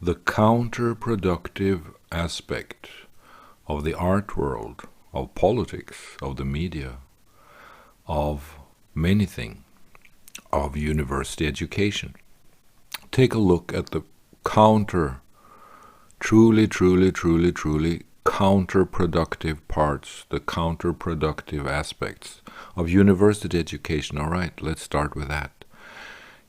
the counterproductive aspect of the art world, of politics, of the media, of many things, of university education. Take a look at the truly counterproductive parts, the counterproductive aspects of university education. All right, let's start with that.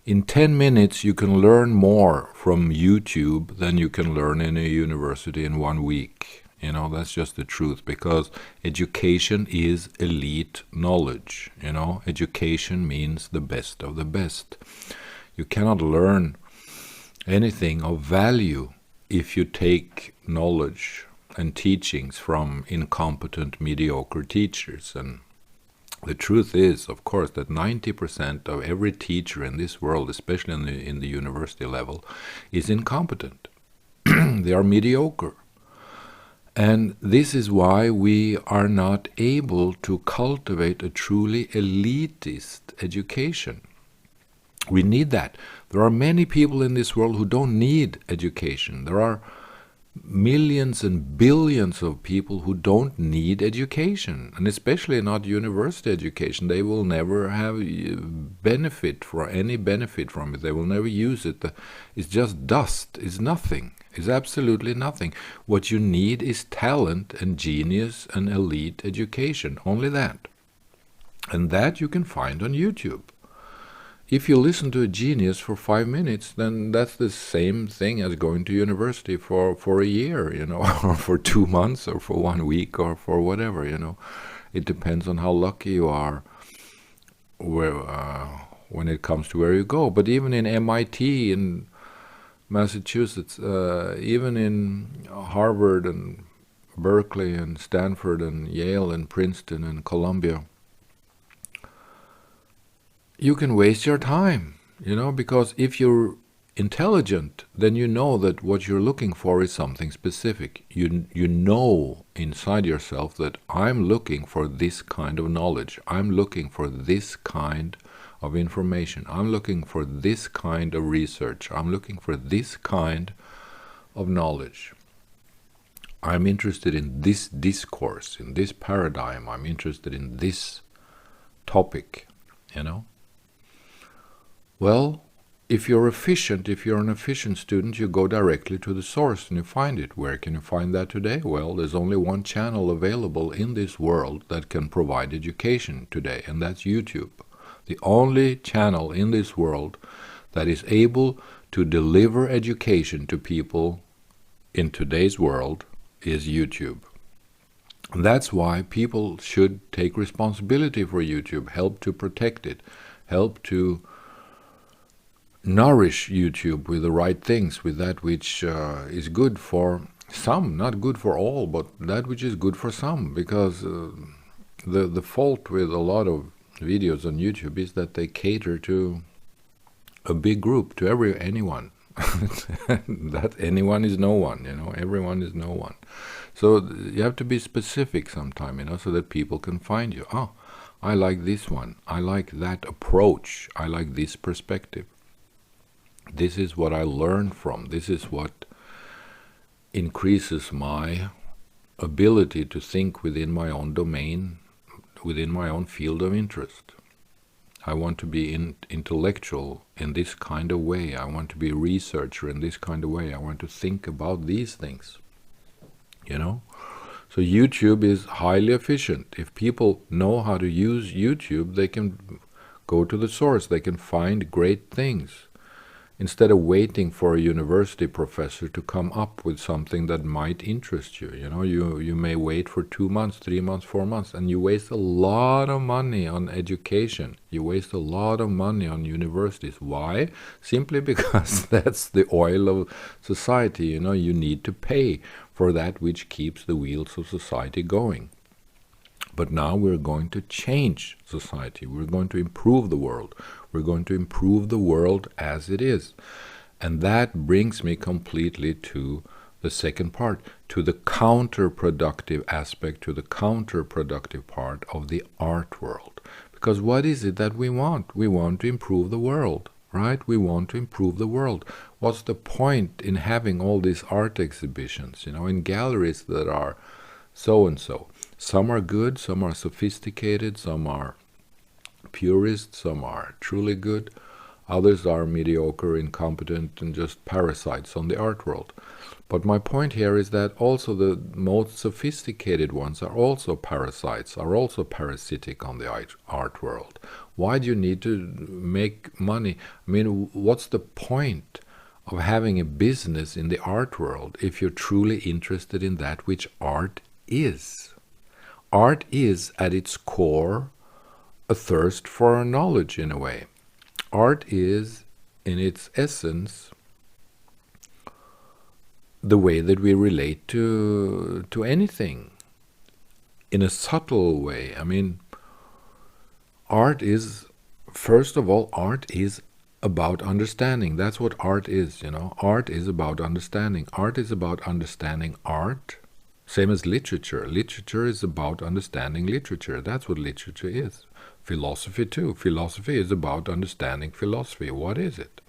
In 10 minutes, you can learn more from YouTube than you can learn in a university in 1 week. You know, that's just the truth, because education is elite knowledge. You know, education means the best of the best. You cannot learn anything of value if you take knowledge and teachings from incompetent, mediocre teachers. And the truth is, of course, that 90% of every teacher in this world, especially in the university level, is incompetent. They are mediocre. And this is why we are not able to cultivate a truly elitist education. We need that. There are many people in this world who don't need education. There are millions and billions of people who don't need education, and especially not university education. They will never have any benefit from it. They will never use it. It's just dust. It's nothing. It's absolutely nothing. What you need is talent and genius and elite education. Only that. And that you can find on YouTube. If you listen to a genius for 5 minutes, then that's the same thing as going to university for a year, you know, or for 2 months, or for 1 week, or for whatever, you know. It depends on how lucky you are when it comes to where you go. But even in MIT, in Massachusetts, even in Harvard and Berkeley and Stanford and Yale and Princeton and Columbia, you can waste your time, you know, because if you're intelligent, then you know that what you're looking for is something specific. You know inside yourself that I'm looking for this kind of knowledge. I'm looking for this kind of information. I'm looking for this kind of research. I'm looking for this kind of knowledge. I'm interested in this discourse, in this paradigm. I'm interested in this topic, you know. Well, if you're an efficient student, you go directly to the source and you find it. Where can you find that today? Well, there's only one channel available in this world that can provide education today, and that's YouTube. The only channel in this world that is able to deliver education to people in today's world is YouTube. And that's why people should take responsibility for YouTube, help to protect it, help to nourish YouTube with the right things, with that which is good for some, not good for all, but that which is good for some. Because the fault with a lot of videos on YouTube is that they cater to a big group, to anyone. That anyone is no one, you know. Everyone is no one. So you have to be specific sometime, you know, so that people can find you. Oh, I like this one. I like that approach. I like this perspective. This is what I learn from. This is what increases my ability to think within my own domain, within my own field of interest. I want to be intellectual in this kind of way. I want to be a researcher in this kind of way. I want to think about these things, you know. So YouTube is highly efficient. If people know how to use YouTube, they can go to the source. They can find great things. Instead of waiting for a university professor to come up with something that might interest you. You know, you may wait for 2 months, 3 months, 4 months, and you waste a lot of money on education. You waste a lot of money on universities. Why? Simply because that's the oil of society. You know, you need to pay for that which keeps the wheels of society going. But now we're going to change society. We're going to improve the world. We're going to improve the world as it is. And that brings me completely to the second part, to the counterproductive aspect, to the counterproductive part of the art world. Because what is it that we want? We want to improve the world, right? We want to improve the world. What's the point in having all these art exhibitions, in galleries that are so and so? Some are good, some are sophisticated, some are purists, some are truly good, others are mediocre, incompetent, and just parasites on the art world. But my point here is that also the most sophisticated ones are also parasites, are also parasitic on the art world. Why do you need to make money? I mean, what's the point of having a business in the art world if you're truly interested in that which art is? Art is, at its core, a thirst for knowledge in a way. Art is, in its essence, the way that we relate to anything in a subtle way. I mean, art is, first of all, art is about understanding. That's what art is, Art is about understanding. Art is about understanding art. Same as literature. Literature is about understanding literature. That's what literature is. Philosophy too. Philosophy is about understanding philosophy. What is it?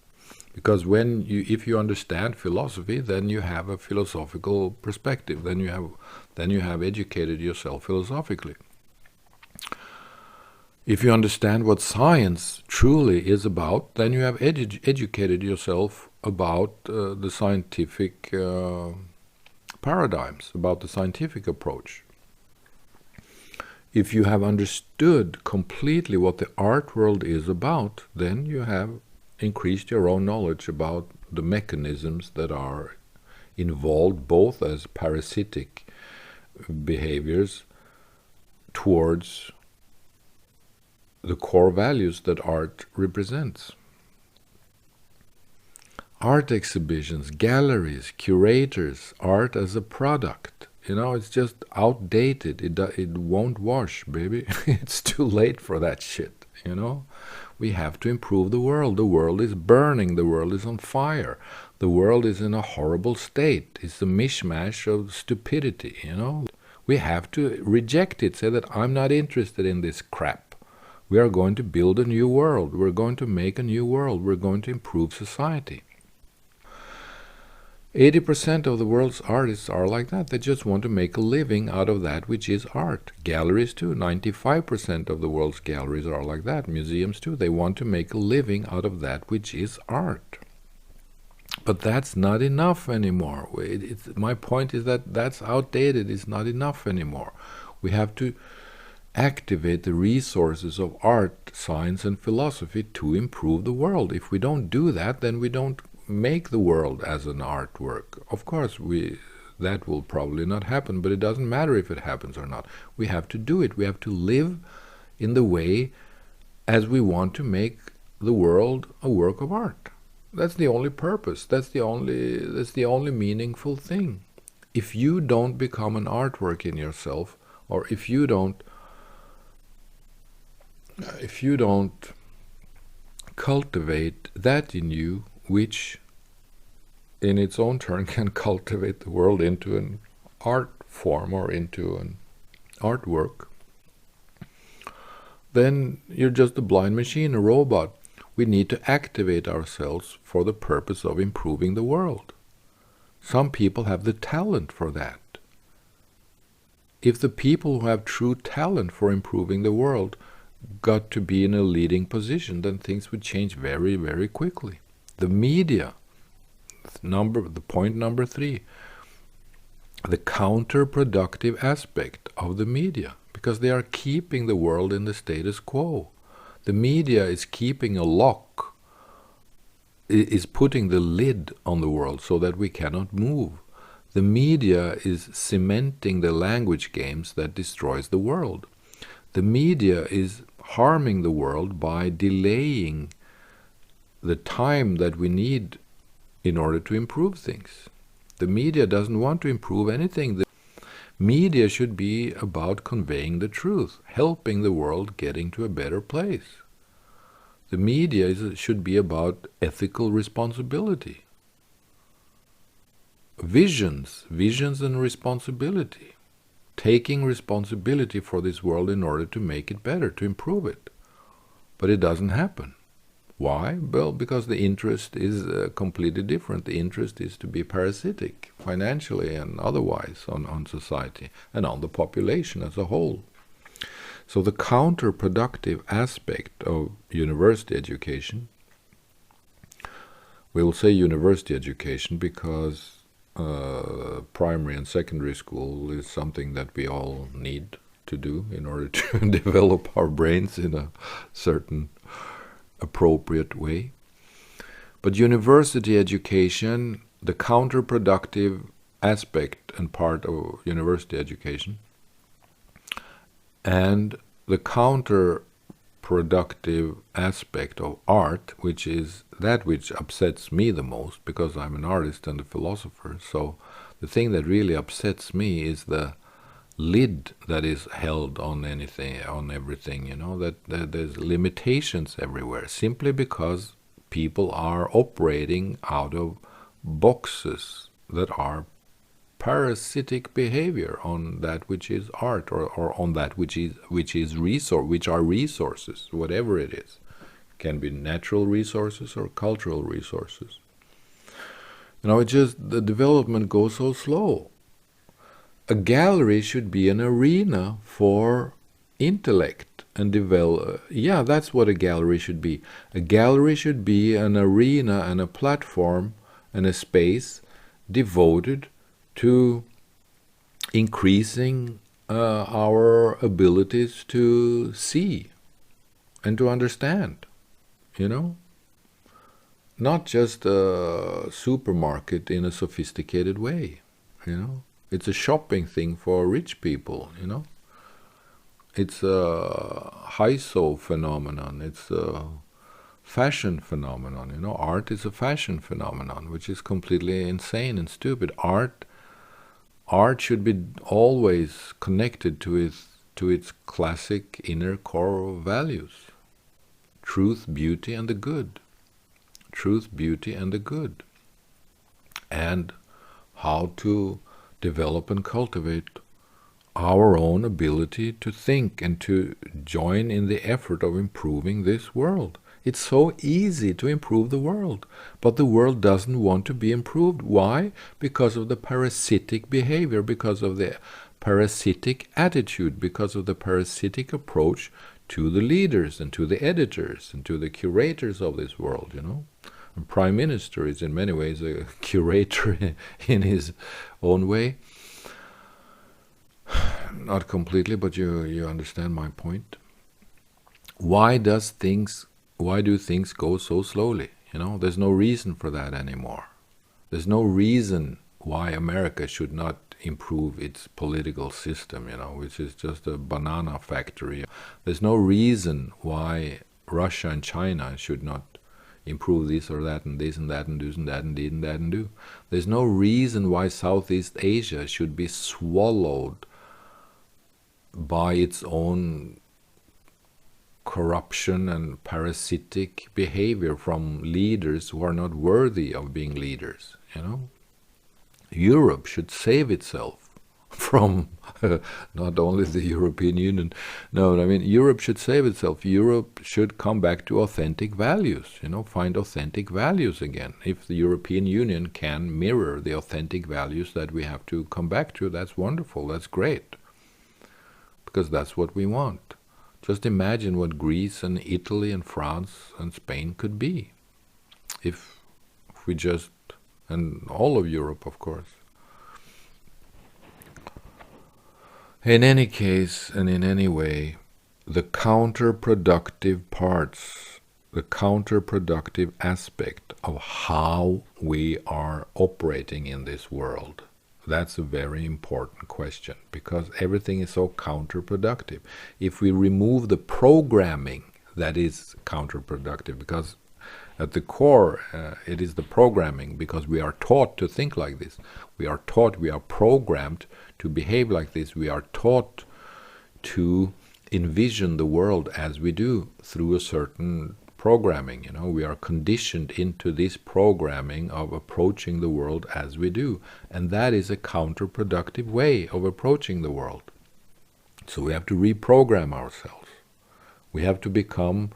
Because if you understand philosophy, then you have a philosophical perspective. Then you have educated yourself philosophically. If you understand what science truly is about, then you have educated yourself about the scientific paradigms, about the scientific approach. If you have understood completely what the art world is about, then you have increased your own knowledge about the mechanisms that are involved both as parasitic behaviors towards the core values that art represents. Art exhibitions, galleries, curators, art as a product. It's just outdated. It won't wash, baby. It's too late for that shit, We have to improve the world. The world is burning. The world is on fire. The world is in a horrible state. It's a mishmash of stupidity, We have to reject it, say that I'm not interested in this crap. We are going to build a new world. We're going to make a new world. We're going to improve society. 80% of the world's artists are like that. They just want to make a living out of that which is art. Galleries too. 95% of the world's galleries are like that. Museums too. They want to make a living out of that which is art. But that's not enough anymore. My point is that that's outdated. It's not enough anymore. We have to activate the resources of art, science, and philosophy to improve the world. If we don't do that, then we don't make the world as an artwork. Of course, that will probably not happen, but it doesn't matter if it happens or not. We have to do it. We have to live in the way as we want to make the world a work of art. That's the only purpose. That's the only meaningful thing. If you don't become an artwork in yourself, or if you don't cultivate that in you, which in its own turn can cultivate the world into an art form or into an artwork, then you're just a blind machine, a robot. We need to activate ourselves for the purpose of improving the world. Some people have the talent for that. If the people who have true talent for improving the world got to be in a leading position, then things would change very, very quickly. The media, the point number 3, the counterproductive aspect of the media, because they are keeping the world in the status quo. The media is keeping a lock, is putting the lid on the world so that we cannot move. The media is cementing the language games that destroys the world. The media is harming the world by delaying the time that we need in order to improve things. The media doesn't want to improve anything. The media should be about conveying the truth, helping the world getting to a better place. The media should be about ethical responsibility. Visions and responsibility. Taking responsibility for this world in order to make it better, to improve it. But it doesn't happen. Why? Well, because the interest is completely different. The interest is to be parasitic, financially and otherwise, on society and on the population as a whole. So the counterproductive aspect of university education, we will say university education because primary and secondary school is something that we all need to do in order to develop our brains in a certain appropriate way. But university education, the counterproductive aspect and part of university education, and the counterproductive aspect of art, which is that which upsets me the most, because I'm an artist and a philosopher. So the thing that really upsets me is the lid that is held on anything, on everything, that there's limitations everywhere, simply because people are operating out of boxes that are parasitic behavior on that which is art, or on that which are resources, whatever it is. It can be natural resources or cultural resources. The development goes so slow. A gallery should be an arena for intellect and develop. Yeah, that's what a gallery should be. A gallery should be an arena and a platform and a space devoted to increasing our abilities to see and to understand, Not just a supermarket in a sophisticated way, It's a shopping thing for rich people, It's a hyso phenomenon. It's a fashion phenomenon, Art is a fashion phenomenon, which is completely insane and stupid. Art should be always connected to its classic inner core values: truth, beauty, and the good. Truth, beauty, and the good. And how to develop and cultivate our own ability to think and to join in the effort of improving this world. It's so easy to improve the world, but the world doesn't want to be improved. Why? Because of the parasitic behavior, because of the parasitic attitude, because of the parasitic approach to the leaders and to the editors and to the curators of this world, A prime minister is in many ways a curator in his own way. Not completely, but you understand my point. Why do things go so slowly? There's no reason for that anymore. There's no reason why America should not improve its political system, which is just a banana factory. There's no reason why Russia and China should not improve this or that and this and that and do and that and did and that and do. There's no reason why Southeast Asia should be swallowed by its own corruption and parasitic behavior from leaders who are not worthy of being leaders, Europe should save itself from not only the European Union. No, Europe should save itself. Europe should come back to authentic values, find authentic values again. If the European Union can mirror the authentic values that we have to come back to, that's wonderful, that's great, because that's what we want. Just imagine what Greece and Italy and France and Spain could be if we just, and all of Europe, of course. In any case and in any way, the counterproductive parts, the counterproductive aspect of how we are operating in this world, that's a very important question, because everything is so counterproductive. If we remove the programming that is counterproductive, because at the core it is the programming, because we are taught to think like this. We are programmed to behave like this. We are taught to envision the world as we do through a certain programming. We are conditioned into this programming of approaching the world as we do, and that is a counterproductive way of approaching the world. So we have to reprogram ourselves. We have to become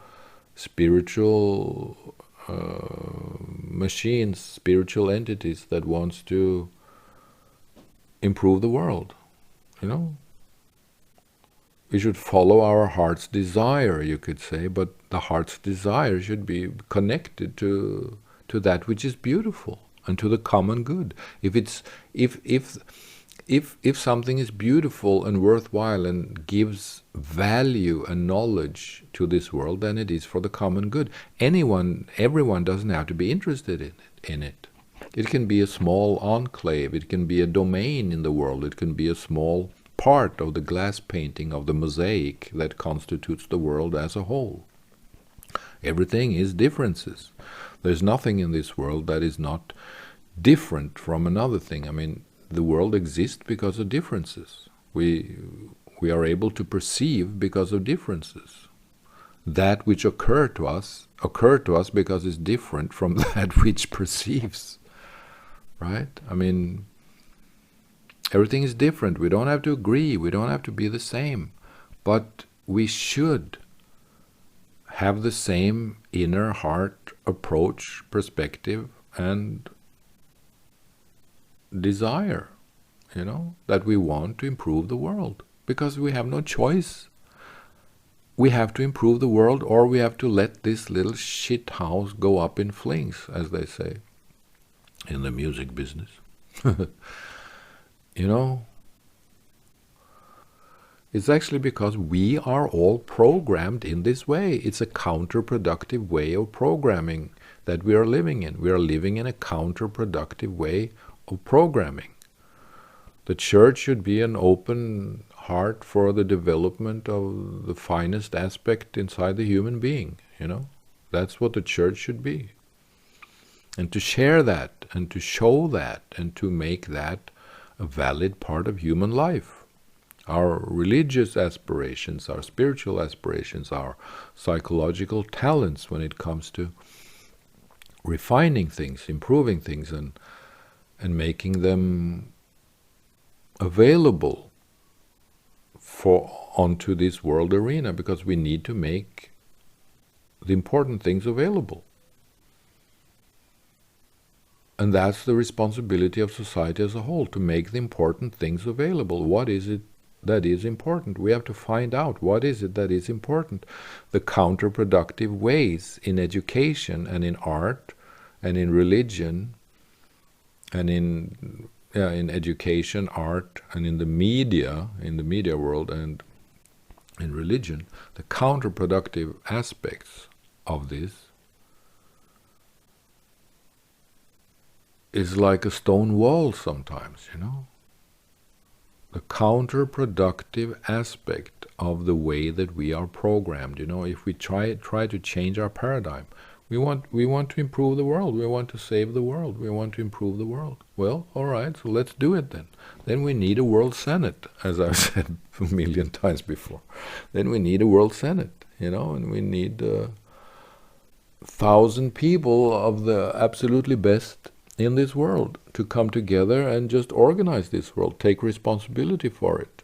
spiritual machines, spiritual entities that wants to improve the world. You know, we should follow our heart's desire, you could say, but the heart's desire should be connected to that which is beautiful and to the common good. If something is beautiful and worthwhile and gives value and knowledge to this world, then it is for the common good. Everyone doesn't have to be interested in it. It can be a small enclave, it can be a domain in the world, it can be a small part of the glass painting of the mosaic that constitutes the world as a whole. Everything is differences. There's nothing in this world that is not different from another thing. I mean, the world exists because of differences. We are able to perceive because of differences. That which occur to us because it's different from that which perceives. Right? I mean, everything is different. We don't have to agree. We don't have to be the same. But we should have the same inner heart approach, perspective, and desire, that we want to improve the world. Because we have no choice. We have to improve the world, or we have to let this little shit house go up in flames, as they say in the music business. It's actually because we are all programmed in this way. It's a counterproductive way of programming that we are living in. We are living in a counterproductive way of programming. The church should be an open heart for the development of the finest aspect inside the human being, That's what the church should be. And to share that, and to show that, and to make that a valid part of human life. Our religious aspirations, our spiritual aspirations, our psychological talents when it comes to refining things, improving things, and making them available onto this world arena, because we need to make the important things available. And that's the responsibility of society as a whole, to make the important things available. What is it that is important? We have to find out what is it that is important. The counterproductive ways in education and in art and in religion and in education, art, and in the media world and in religion, the counterproductive aspects of this is like a stone wall sometimes, The counterproductive aspect of the way that we are programmed, if we try to change our paradigm. We want to improve the world, we want to save the world, we want to improve the world. Well, all right, so let's do it then. Then we need a world senate, as I've said a million times before. Then we need a world senate, and we need 1,000 people of the absolutely best in this world to come together and just organize this world, take responsibility for it.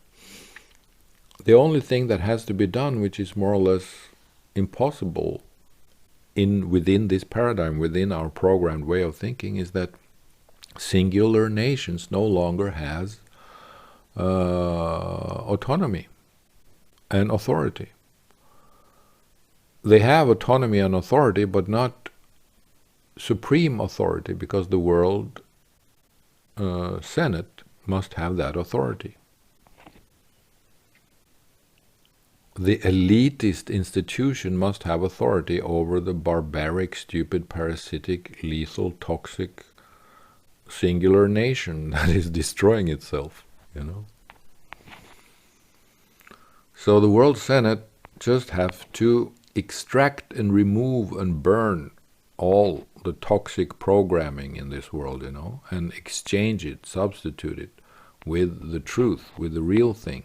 The only thing that has to be done, which is more or less impossible within this paradigm, within our programmed way of thinking, is that singular nations no longer has autonomy and authority. They have autonomy and authority, but not supreme authority, because the world Senate must have that authority. The elitist institution must have authority over the barbaric, stupid, parasitic, lethal, toxic, singular nation that is destroying itself, So the World Senate just have to extract and remove and burn all the toxic programming in this world, and exchange it, substitute it with the truth, with the real thing,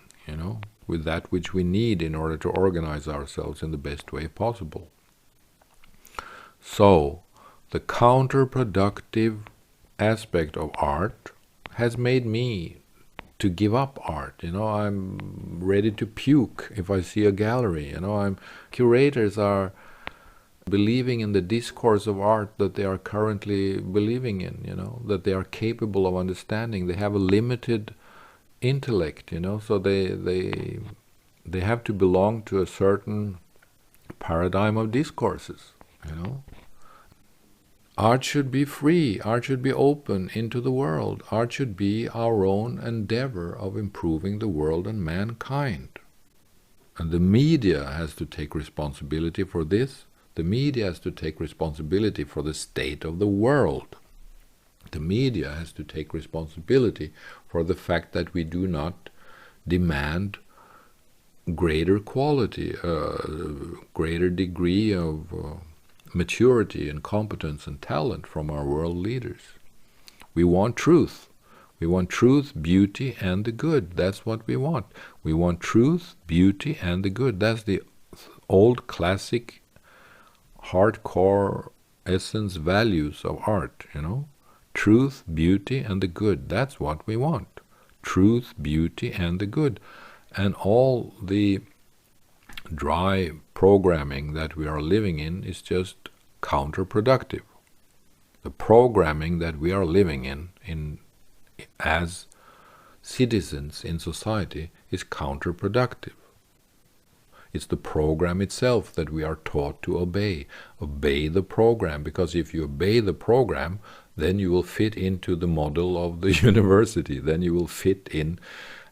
with that which we need in order to organize ourselves in the best way possible. So, the counterproductive aspect of art has made me to give up art. I'm ready to puke if I see a gallery. Curators are believing in the discourse of art that they are currently believing in, that they are capable of understanding. They have a limited intellect, so they have to belong to a certain paradigm of discourses. Art should be free. Art should be open into the world. Art should be our own endeavor of improving the world and mankind. And the media has to take responsibility for this. The media has to take responsibility for the state of the world. The media has to take responsibility for the fact that we do not demand greater quality, greater degree of maturity and competence and talent from our world leaders. We want truth. We want truth, beauty, and the good. That's what we want. We want truth, beauty, and the good. That's the old classic hardcore essence values of art, Truth, beauty, and the good. That's what we want. Truth, beauty, and the good. And all the dry programming that we are living in is just counterproductive. The programming that we are living in as citizens in society is counterproductive. It's the program itself that we are taught to obey. Obey the program, because if you obey the program, then you will fit into the model of the university. Then you will fit in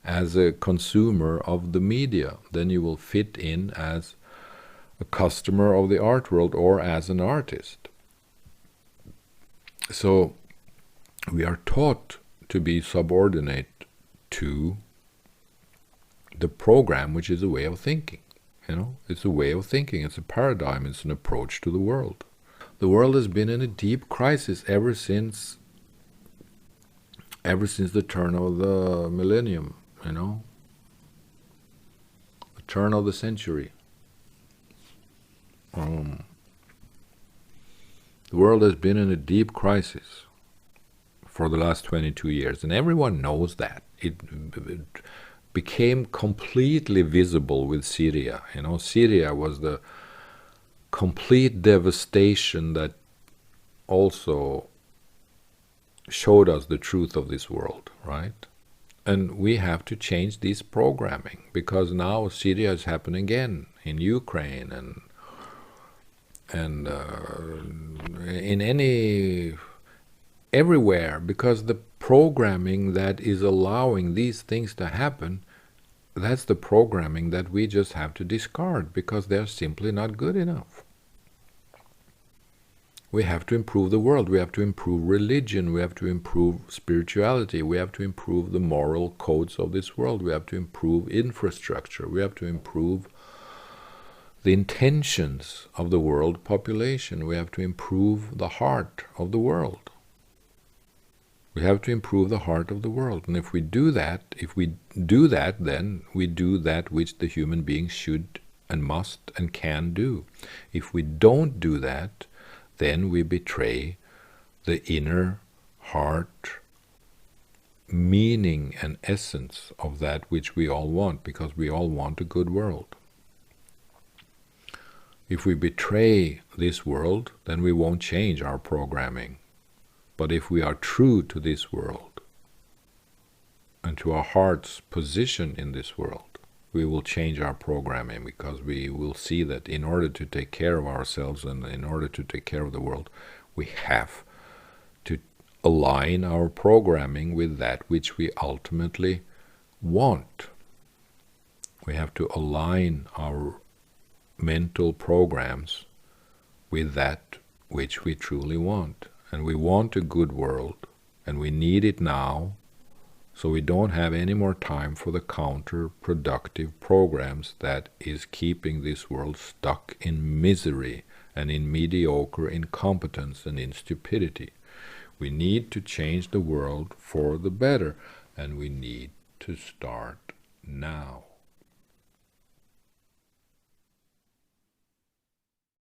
as a consumer of the media. Then you will fit in as a customer of the art world or as an artist. So we are taught to be subordinate to the program, which is a way of thinking. It's a way of thinking, it's a paradigm, it's an approach to the world. The world has been in a deep crisis ever since the turn of the millennium, the turn of the century. The world has been in a deep crisis for the last 22 years, and everyone knows that. It became completely visible with Syria. Syria was the complete devastation that also showed us the truth of this world, right? And we have to change this programming, because now Syria is happening again in Ukraine and in everywhere, because the programming that is allowing these things to happen, that's the programming that we just have to discard, because they're simply not good enough. We have to improve the world. We have to improve religion. We have to improve spirituality. We have to improve the moral codes of this world. We have to improve infrastructure. We have to improve the intentions of the world population. We have to improve the heart of the world. We have to improve the heart of the world. And if we do that, then we do that which the human being should and must and can do. If we don't do that, then we betray the inner heart meaning and essence of that which we all want, because we all want a good world. If we betray this world, then we won't change our programming. But if we are true to this world and to our heart's position in this world, we will change our programming, because we will see that in order to take care of ourselves and in order to take care of the world, we have to align our programming with that which we ultimately want. We have to align our mental programs with that which we truly want. And we want a good world, and we need it now, so we don't have any more time for the counterproductive programs that is keeping this world stuck in misery and in mediocre incompetence and in stupidity. We need to change the world for the better, and we need to start now.